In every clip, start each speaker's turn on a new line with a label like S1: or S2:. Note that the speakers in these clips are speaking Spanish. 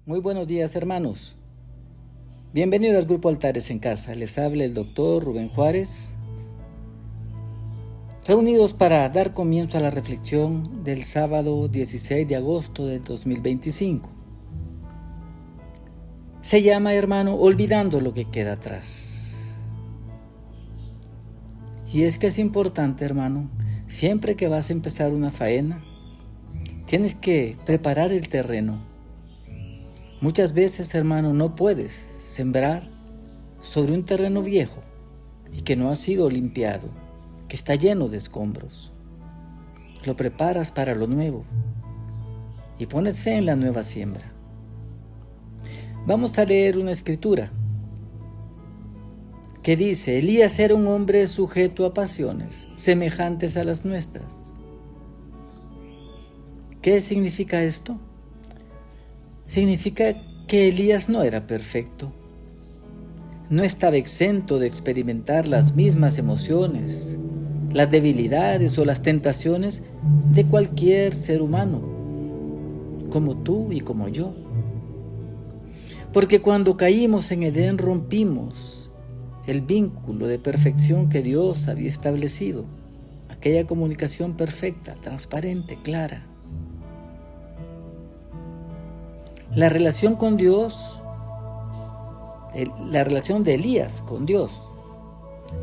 S1: Muy buenos días, hermanos. Bienvenido al grupo Altares en Casa. Les habla el doctor Rubén Juárez, reunidos para dar comienzo a la reflexión del sábado 16 de agosto del 2025. Se llama, hermano, olvidando lo que queda atrás. Y es que es importante, hermano, siempre que vas a empezar una faena, tienes que preparar el terreno. Muchas veces, hermano, no puedes sembrar sobre un terreno viejo y que no ha sido limpiado, que está lleno de escombros. Lo preparas para lo nuevo y pones fe en la nueva siembra. Vamos a leer una escritura que dice: Elías era un hombre sujeto a pasiones semejantes a las nuestras. ¿Qué significa esto? Significa que Elías no era perfecto. No estaba exento de experimentar las mismas emociones, las debilidades o las tentaciones de cualquier ser humano, como tú y como yo. Porque cuando caímos en Edén rompimos el vínculo de perfección que Dios había establecido, aquella comunicación perfecta, transparente, clara. La relación con Dios, la relación de Elías con Dios,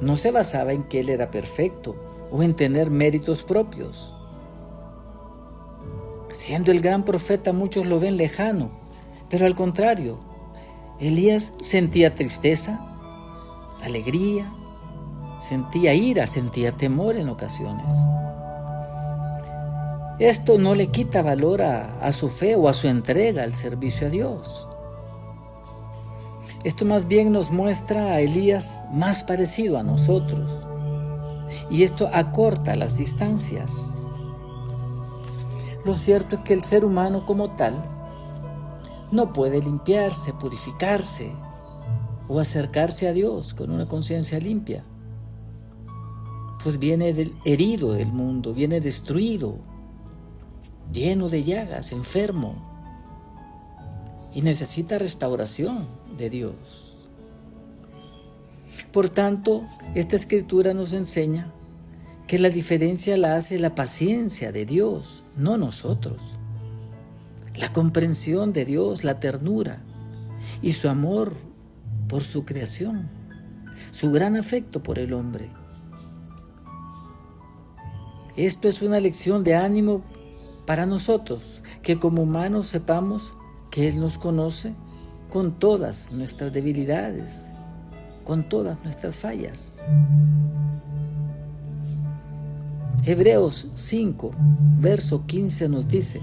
S1: no se basaba en que él era perfecto o en tener méritos propios. Siendo el gran profeta, muchos lo ven lejano, pero al contrario, Elías sentía tristeza, alegría, sentía ira, sentía temor en ocasiones. Esto no le quita valor a su fe o a su entrega al servicio a Dios. Esto más bien nos muestra a Elías más parecido a nosotros, y esto acorta las distancias. Lo cierto es que el ser humano como tal no puede limpiarse, purificarse o acercarse a Dios con una conciencia limpia, pues viene herido del mundo, viene destruido, lleno de llagas, enfermo, y necesita restauración de Dios. Por tanto, esta escritura nos enseña que la diferencia la hace la paciencia de Dios, no nosotros. La comprensión de Dios, la ternura y su amor por su creación, su gran afecto por el hombre. Esto es una lección de ánimo para nosotros, que como humanos sepamos que Él nos conoce con todas nuestras debilidades, con todas nuestras fallas. Hebreos 5, verso 15 nos dice: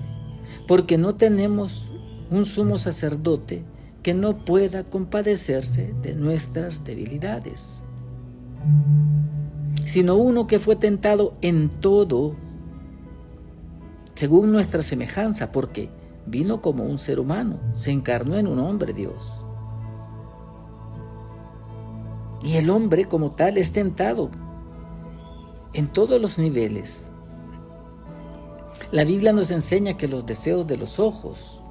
S1: porque no tenemos un sumo sacerdote que no pueda compadecerse de nuestras debilidades, sino uno que fue tentado en todo, según nuestra semejanza, porque vino como un ser humano, se encarnó en un hombre Dios. Y el hombre como tal es tentado en todos los niveles. La Biblia nos enseña que los deseos de los ojos,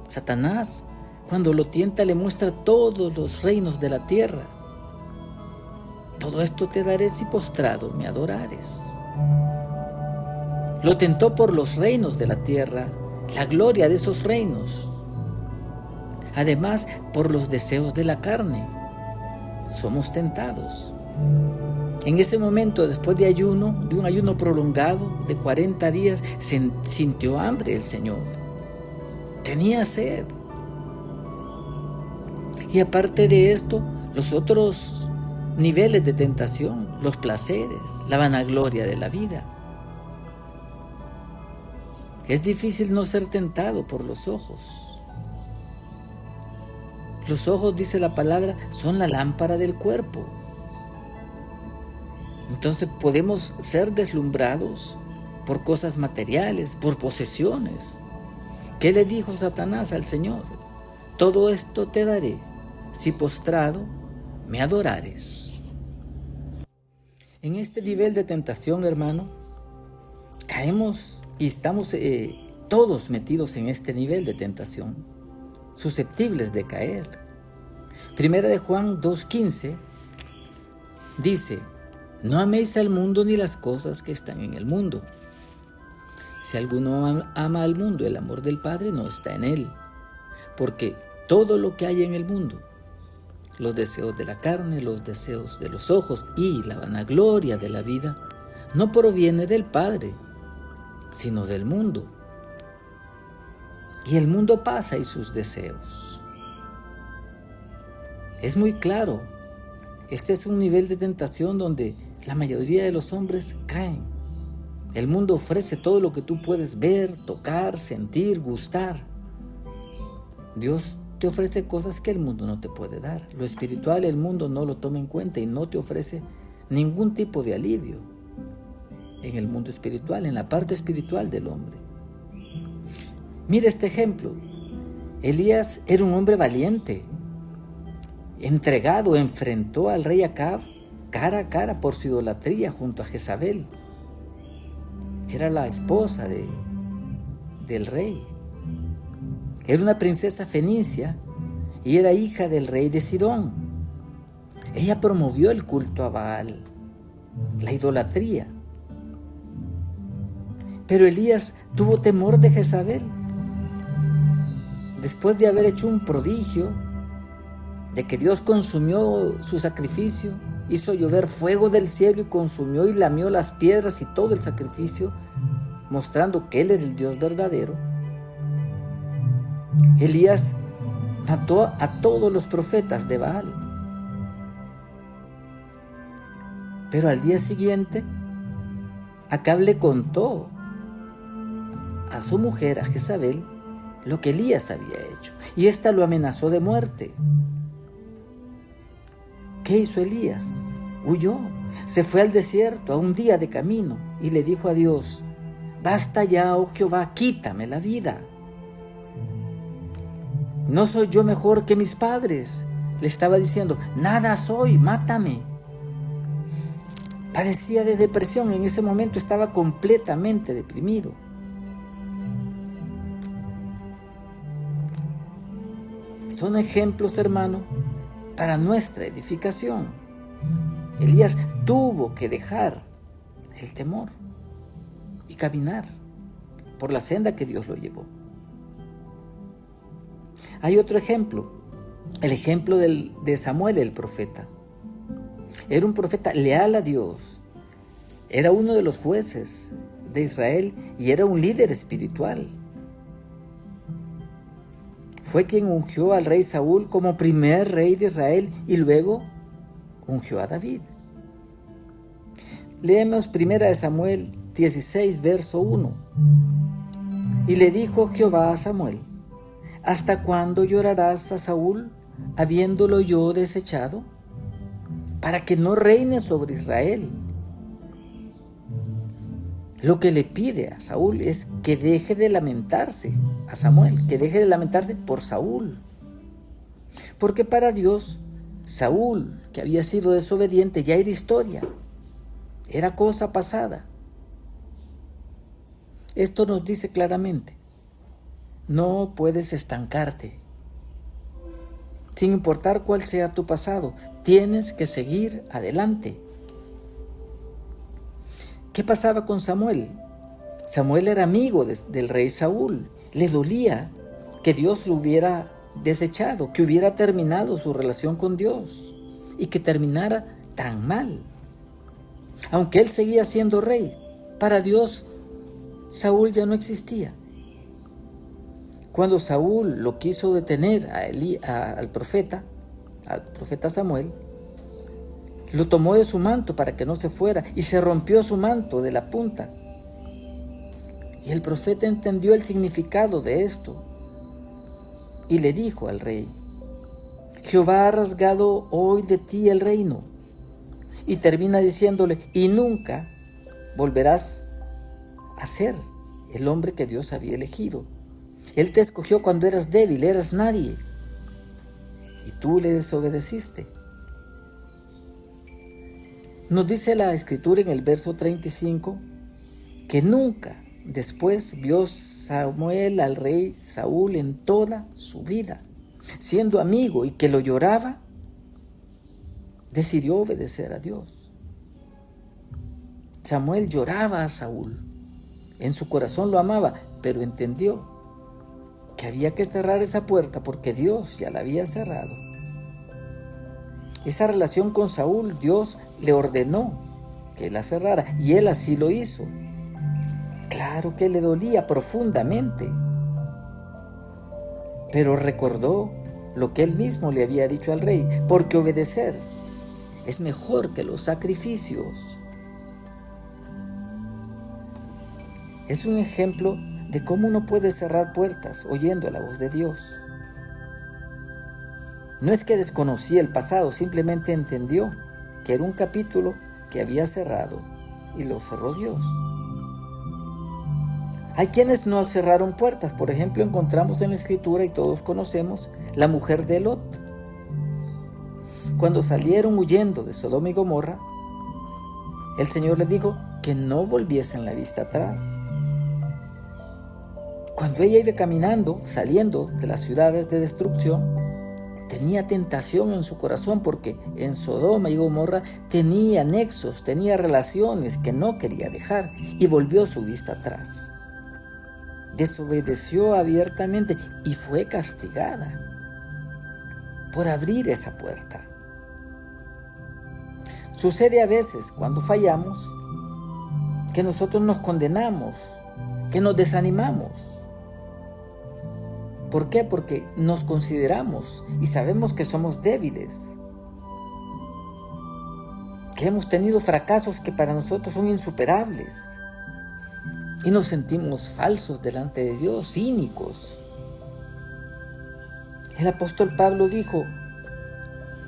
S1: Satanás, cuando lo tienta, le muestra todos los reinos de la tierra. Todo esto te daré si postrado me adorares. Lo tentó por los reinos de la tierra, la gloria de esos reinos. Además, por los deseos de la carne. Somos tentados. En ese momento, después de un ayuno prolongado de 40 días, sintió hambre el Señor. Tenía sed. Y aparte de esto, los otros niveles de tentación, los placeres, la vanagloria de la vida. Es difícil no ser tentado por los ojos. Los ojos, dice la palabra, son la lámpara del cuerpo. Entonces podemos ser deslumbrados por cosas materiales, por posesiones. ¿Qué le dijo Satanás al Señor? Todo esto te daré si postrado me adorares. En este nivel de tentación, hermano, caemos y estamos todos metidos en este nivel de tentación. susceptibles de caer. Primera de Juan 2:15 dice: no améis al mundo ni las cosas que están en el mundo. Si alguno ama al mundo, el amor del Padre no está en él. Porque todo lo que hay en el mundo, los deseos de la carne, los deseos de los ojos y la vanagloria de la vida, no proviene del Padre, sino del mundo. Y el mundo pasa y sus deseos. Es muy claro, este es un nivel de tentación donde la mayoría de los hombres caen. El mundo ofrece todo lo que tú puedes ver, tocar, sentir, gustar. Dios te ofrece cosas que el mundo no te puede dar. Lo espiritual el mundo no lo toma en cuenta y no te ofrece ningún tipo de alivio en el mundo espiritual, en la parte espiritual del hombre. Mira este ejemplo. Elías era un hombre valiente, entregado, enfrentó al rey Acab cara a cara por su idolatría junto a Jezabel. Era la esposa del rey. Era una princesa fenicia y era hija del rey de Sidón. Ella promovió el culto a Baal, la idolatría. Pero Elías tuvo temor de Jezabel. Después de haber hecho un prodigio, de que Dios consumió su sacrificio, hizo llover fuego del cielo y consumió y lamió las piedras y todo el sacrificio, mostrando que Él es el Dios verdadero. Elías mató a todos los profetas de Baal. Pero al día siguiente, Acab le contó a su mujer, a Jezabel, lo que Elías había hecho, y ésta lo amenazó de muerte. ¿Qué hizo Elías? Huyó, se fue al desierto a un día de camino y le dijo a Dios: basta ya, oh Jehová, quítame la vida. ¿No soy yo mejor que mis padres? Le estaba diciendo: nada soy, mátame. Padecía de depresión, en ese momento estaba completamente deprimido. Son ejemplos, hermano, para nuestra edificación. Elías tuvo que dejar el temor y caminar por la senda que Dios lo llevó. Hay otro ejemplo, el ejemplo de Samuel el profeta. Era un profeta leal a Dios, era uno de los jueces de Israel y era un líder espiritual. Fue quien ungió al rey Saúl como primer rey de Israel y luego ungió a David. Leemos 1 Samuel 16, verso 1. Y le dijo Jehová a Samuel: ¿hasta cuándo llorarás a Saúl, habiéndolo yo desechado? Para que no reine sobre Israel. Lo que le pide a Saúl es que deje de lamentarse a Samuel, que deje de lamentarse por Saúl. Porque para Dios, Saúl, que había sido desobediente, ya era historia, era cosa pasada. Esto nos dice claramente: no puedes estancarte. Sin importar cuál sea tu pasado, tienes que seguir adelante. ¿Qué pasaba con Samuel? Samuel era amigo del rey Saúl. Le dolía que Dios lo hubiera desechado, que hubiera terminado su relación con Dios y que terminara tan mal. Aunque él seguía siendo rey, para Dios Saúl ya no existía. Cuando Saúl lo quiso detener al profeta Samuel, lo tomó de su manto para que no se fuera y se rompió su manto de la punta. Y el profeta entendió el significado de esto y le dijo al rey: Jehová ha rasgado hoy de ti el reino. Y termina diciéndole: y nunca volverás a ser el hombre que Dios había elegido. Él te escogió cuando eras débil, eras nadie, y tú le desobedeciste. Nos dice la Escritura en el verso 35 que nunca después vio Samuel al rey Saúl en toda su vida, siendo amigo y que lo lloraba, decidió obedecer a Dios. Samuel lloraba a Saúl, en su corazón lo amaba, pero entendió que había que cerrar esa puerta porque Dios ya la había cerrado. Esa relación con Saúl, Dios le ordenó que la cerrara y él así lo hizo. Claro que le dolía profundamente, pero recordó lo que él mismo le había dicho al rey, porque obedecer es mejor que los sacrificios. Es un ejemplo de cómo uno puede cerrar puertas oyendo la voz de Dios. No es que desconocía el pasado, simplemente entendió que era un capítulo que había cerrado y lo cerró Dios. Hay quienes no cerraron puertas. Por ejemplo, encontramos en la Escritura, y todos conocemos, la mujer de Lot. Cuando salieron huyendo de Sodoma y Gomorra, el Señor les dijo que no volviesen la vista atrás. Cuando ella iba caminando, saliendo de las ciudades de destrucción, tenía tentación en su corazón porque en Sodoma y Gomorra tenía nexos, tenía relaciones que no quería dejar y volvió su vista atrás. Desobedeció abiertamente y fue castigada por abrir esa puerta. Sucede a veces cuando fallamos que nosotros nos condenamos, que nos desanimamos. ¿Por qué? Porque nos consideramos y sabemos que somos débiles, que hemos tenido fracasos que para nosotros son insuperables y nos sentimos falsos delante de Dios, cínicos. El apóstol Pablo dijo,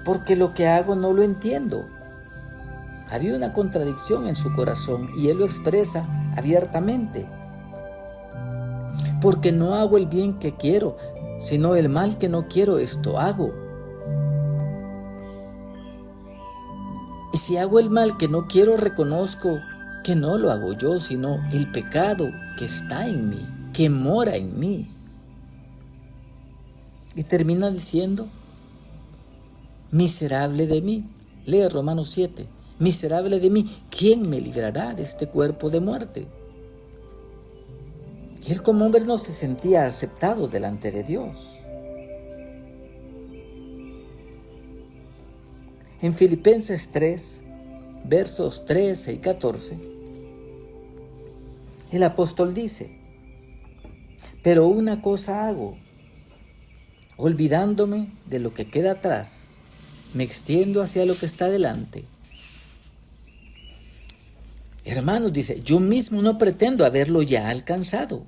S1: porque lo que hago no lo entiendo. Había una contradicción en su corazón y él lo expresa abiertamente. Porque no hago el bien que quiero, sino el mal que no quiero, esto hago. Y si hago el mal que no quiero, reconozco que no lo hago yo, sino el pecado que está en mí, que mora en mí. Y termina diciendo, miserable de mí. Lee Romanos 7. Miserable de mí, ¿quién me librará de este cuerpo de muerte? Y él como hombre no se sentía aceptado delante de Dios. En Filipenses 3, versos 13 y 14, el apóstol dice, pero una cosa hago, olvidándome de lo que queda atrás, me extiendo hacia lo que está delante. Hermanos, dice, yo mismo no pretendo haberlo ya alcanzado,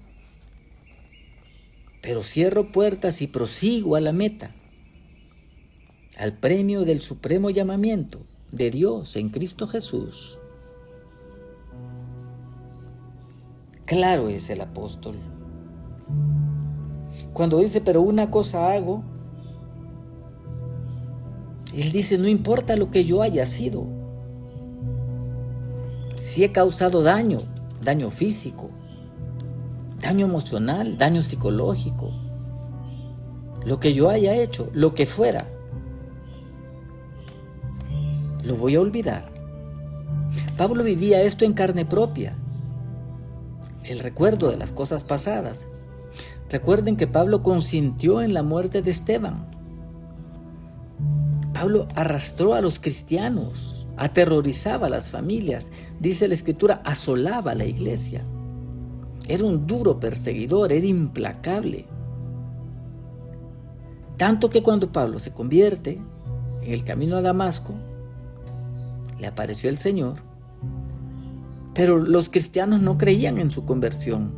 S1: pero cierro puertas y prosigo a la meta, al premio del supremo llamamiento de Dios en Cristo Jesús. Claro es el apóstol. Cuando dice, pero una cosa hago, él dice, no importa lo que yo haya sido, si he causado daño físico, daño emocional, daño psicológico, lo que yo haya hecho, lo que fuera, lo voy a olvidar. Pablo vivía esto en carne propia, el recuerdo de las cosas pasadas. Recuerden que Pablo consintió en la muerte de Esteban. Pablo arrastró a los cristianos, aterrorizaba a las familias, dice la Escritura, asolaba a la iglesia. Era un duro perseguidor, era implacable. Tanto que cuando Pablo se convierte en el camino a Damasco, le apareció el Señor, pero los cristianos no creían en su conversión.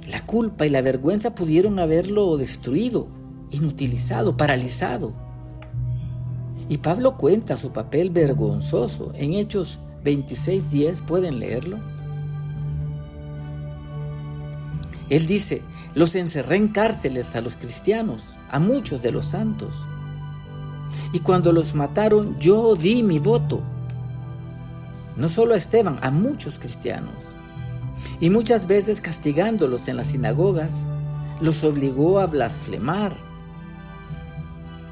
S1: La culpa y la vergüenza pudieron haberlo destruido, inutilizado, paralizado. Y Pablo cuenta su papel vergonzoso en Hechos 26:10, ¿pueden leerlo? Él dice, los encerré en cárceles a los cristianos, a muchos de los santos. Y cuando los mataron, yo di mi voto. no solo a Esteban, a muchos cristianos. Y muchas veces castigándolos en las sinagogas, los obligó a blasfemar.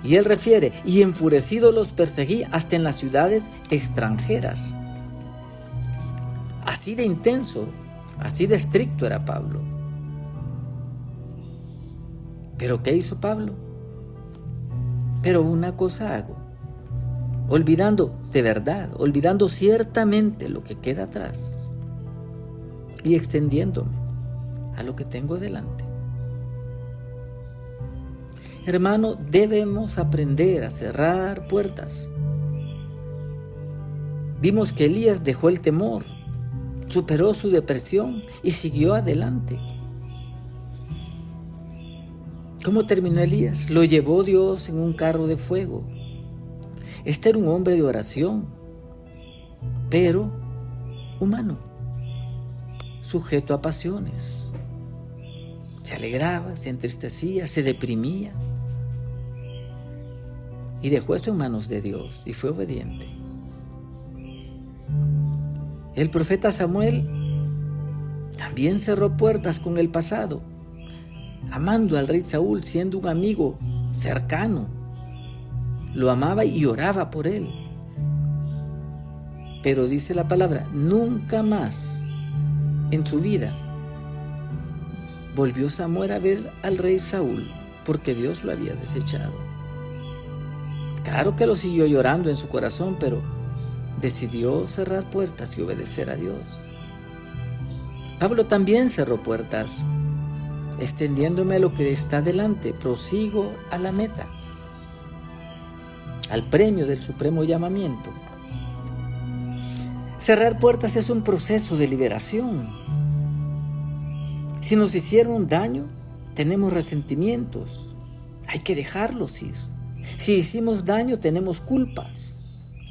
S1: Y él refiere, y enfurecido los perseguí hasta en las ciudades extranjeras. Así de intenso, así de estricto era Pablo. ¿Pero qué hizo Pablo? Pero una cosa hago, olvidando de verdad, olvidando ciertamente lo que queda atrás y extendiéndome a lo que tengo delante. Hermano, debemos aprender a cerrar puertas. Vimos que Elías dejó el temor, superó su depresión y siguió adelante. ¿Cómo terminó Elías? Lo llevó Dios en un carro de fuego. Este era un hombre de oración, pero humano, sujeto a pasiones. Se alegraba, se entristecía, se deprimía. Y dejó esto en manos de Dios y fue obediente. El profeta Samuel también cerró puertas con el pasado, amando al rey Saúl, siendo un amigo cercano. Lo amaba y oraba por él. Pero dice la palabra, nunca más en su vida volvió Samuel a ver al rey Saúl, porque Dios lo había desechado. Claro que lo siguió llorando en su corazón, pero decidió cerrar puertas y obedecer a Dios. Pablo también cerró puertas, extendiéndome a lo que está delante, prosigo a la meta, al premio del supremo llamamiento. Cerrar puertas es un proceso de liberación. Si nos hicieron daño, tenemos resentimientos, hay que dejarlos ir. Si hicimos daño, tenemos culpas,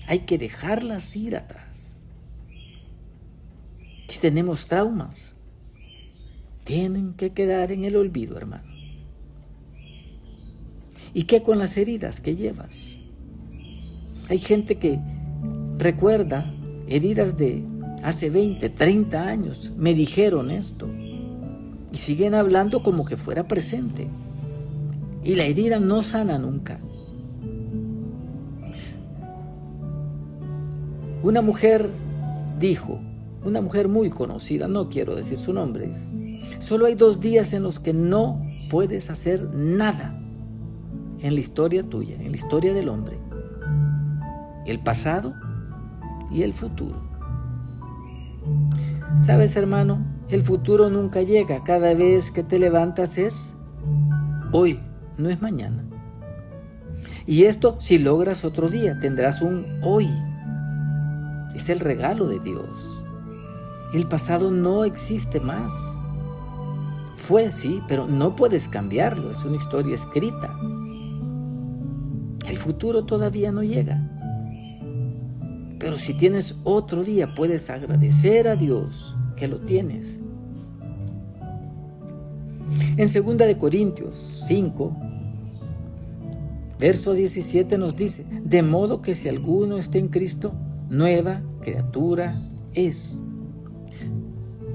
S1: hay que dejarlas ir atrás. Si tenemos traumas, tienen que quedar en el olvido, hermano. ¿Y qué con las heridas que llevas? Hay gente que recuerda heridas de hace 20, 30 años. Me dijeron esto. Y siguen hablando como que fuera presente. Y la herida no sana nunca. Una mujer dijo, una mujer muy conocida, no quiero decir su nombre, solo hay 2 días en los que no puedes hacer nada en la historia tuya, en la historia del hombre. El pasado y el futuro. ¿Sabes, hermano? El futuro nunca llega. Cada vez que te levantas es hoy, no es mañana. Y esto, si logras otro día, tendrás un hoy. Es el regalo de Dios. El pasado no existe más. Fue, sí, pero no puedes cambiarlo. Es una historia escrita. El futuro todavía no llega. Pero si tienes otro día, puedes agradecer a Dios que lo tienes. En 2 de Corintios 5, verso 17 nos dice, de modo que si alguno está en Cristo, nueva criatura es.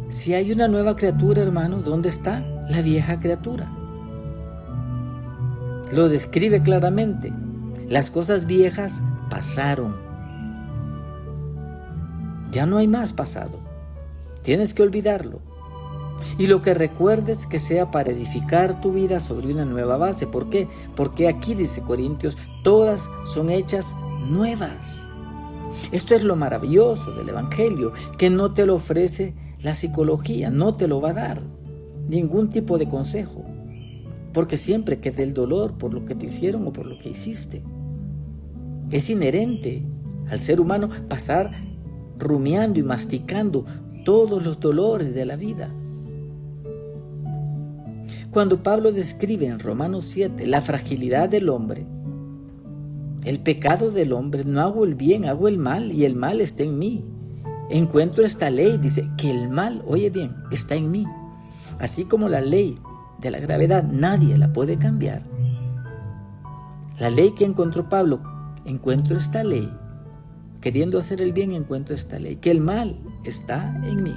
S1: Si hay una nueva criatura, hermano, ¿dónde está la vieja criatura? Lo describe claramente. Las cosas viejas pasaron. Ya no hay más pasado. Tienes que olvidarlo. Y lo que recuerdes que sea para edificar tu vida sobre una nueva base. ¿Por qué? Porque aquí dice Corintios, todas son hechas nuevas. Esto es lo maravilloso del Evangelio, que no te lo ofrece la psicología, no te lo va a dar ningún tipo de consejo, porque siempre queda el dolor por lo que te hicieron o por lo que hiciste. Es inherente al ser humano pasar rumiando y masticando todos los dolores de la vida. Cuando Pablo describe en Romanos 7 la fragilidad del hombre, el pecado del hombre, no hago el bien, hago el mal y el mal está en mí. Encuentro esta ley, dice que el mal, oye bien, está en mí. Así como la ley de la gravedad nadie la puede cambiar. La ley que encontró Pablo, encuentro esta ley queriendo hacer el bien encuentro esta ley, que el mal está en mí.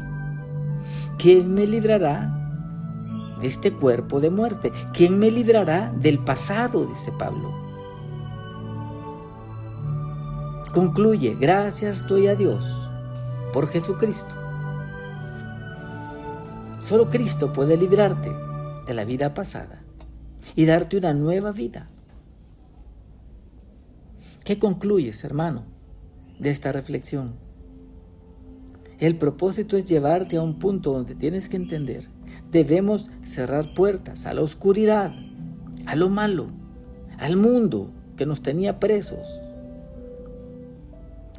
S1: ¿Quién me librará de este cuerpo de muerte? ¿Quién me librará del pasado?, dice Pablo. Concluye: gracias doy a Dios por Jesucristo. Solo Cristo puede librarte de la vida pasada y darte una nueva vida. ¿Qué concluyes, hermano, de esta reflexión? El propósito es llevarte a un punto donde tienes que entender: debemos cerrar puertas a la oscuridad, a lo malo, al mundo que nos tenía presos.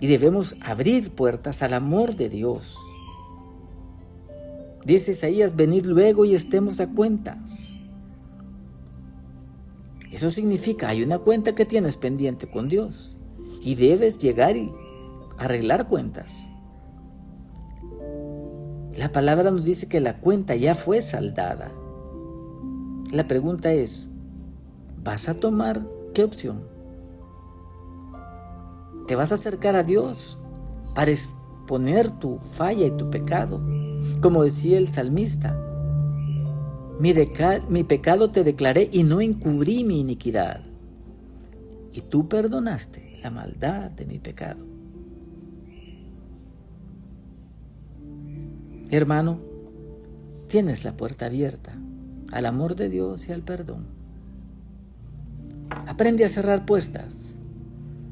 S1: Y debemos abrir puertas al amor de Dios. Dice Isaías: venid luego y estemos a cuentas. Eso significa, hay una cuenta que tienes pendiente con Dios y debes llegar y arreglar cuentas. La palabra nos dice que la cuenta ya fue saldada. La pregunta es: ¿vas a tomar qué opción? ¿Te vas a acercar a Dios para exponer tu falla y tu pecado? Como decía el salmista: mi pecado te declaré y no encubrí mi iniquidad. Y tú perdonaste la maldad de mi pecado. Hermano, tienes la puerta abierta al amor de Dios y al perdón. Aprende a cerrar puertas.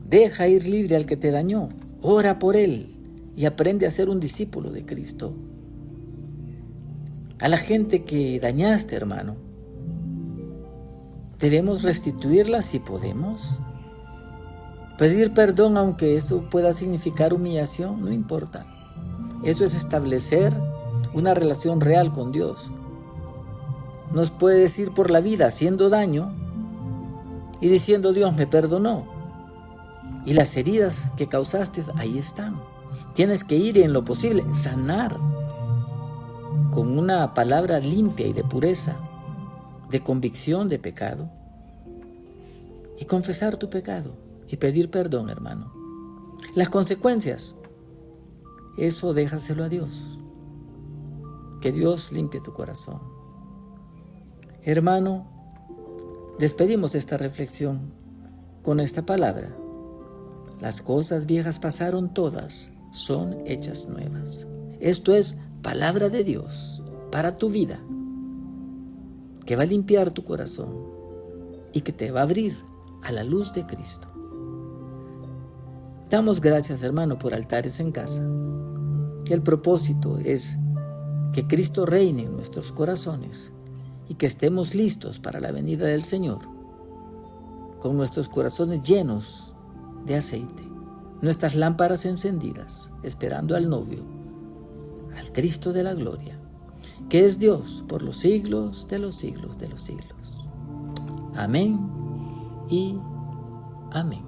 S1: Deja ir libre al que te dañó. Ora por él y aprende a ser un discípulo de Cristo. A la gente que dañaste, hermano, debemos restituirla si podemos. Pedir perdón, aunque eso pueda significar humillación, no importa. Eso es establecer una relación real con Dios. Nos puedes ir por la vida haciendo daño y diciendo: Dios me perdonó. Y las heridas que causaste ahí están. Tienes que ir en lo posible, sanar con una palabra limpia y de pureza, de convicción de pecado, y confesar tu pecado y pedir perdón, hermano. Las consecuencias, eso déjaselo a Dios. Que Dios limpie tu corazón. Hermano, despedimos esta reflexión con esta palabra: las cosas viejas pasaron todas, son hechas nuevas. Esto es palabra de Dios para tu vida, que va a limpiar tu corazón y que te va a abrir a la luz de Cristo. Damos gracias, hermano, por altares en casa. El propósito es que Cristo reine en nuestros corazones y que estemos listos para la venida del Señor, con nuestros corazones llenos de aceite, nuestras lámparas encendidas, esperando al novio, al Cristo de la gloria, que es Dios por los siglos de los siglos de los siglos. Amén y amén.